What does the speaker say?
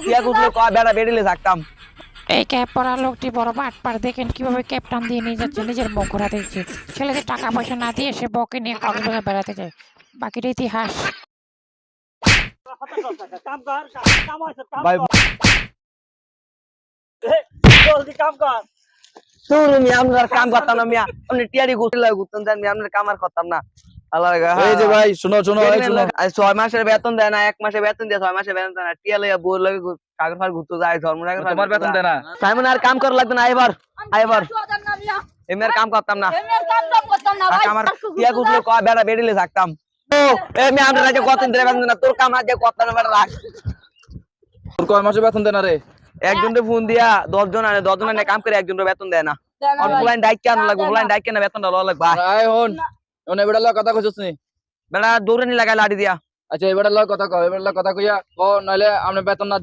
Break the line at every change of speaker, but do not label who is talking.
টিয়া গুলো কয় বেড়া বেরিলে থাকতাম।
এই ক্যাপ পরা লোকটি বড় বাটপার, দেখেন কিভাবে ক্যাপ টান দিয়ে নিয়ে যাচ্ছে, নিজের মুখ ঘোরাতে দিচ্ছে। ছেলেদের টাকা পয়সা না দিয়ে সে বউকে নিয়ে কক্সবাজার বেড়াতে যায়। বাকিটা ইতিহাস।
ভাই
জলদি কাম কর।
শুনুন মিয়া আপনার কাম করতাম না মিয়া, আপনি টিয়ারি গুছিল গুতন দেন মিয়া, আপনার কাম আর করতাম না। আল্লাহ
এই যে ভাই শুনো শুনো এই শুনো
6 মাসের বেতন দেয় না, 1 মাসে বেতন দিয়ে 6 মাসে বেতন দেয় না, টিয়া লইয়া বউর লগে কাগজ ফার ঘুরতে যায়, ধর্মনগর
তোমার বেতন দেয় না।
সাইমন আর কাম করা লাগবে না, আইবার এমনি আর কাম করতাম না। আমার টিয়া গুলো কয় বেড়া বেরিলে থাকতাম। ও এ মিয়া আমরা যে কতদিন ধরে বেতন দেয় না, তোর কাম আজ যে কত না বেড়া রাখ।
তোর কয় মাসে বেতন দেয় না রে?
একজনকে ফোন দিয়া 10 জন আনে কাম করে, একজনের বেতন দেয় না। অনলাইন ডাইক কেন লাগবে, অনলাইন ডাইক কেন বেতনটা লওয়া লাগবে।
আয় হন ওনে এবারে ল কথা কইছস নি?
বেড়া দৌড়ে নি লাগাই লাড়ি দিয়া।
আচ্ছা এবারে ল কথা কও, এবারে ল কথা কইয়া ক, নাইলে আপনি বেতন না দিলে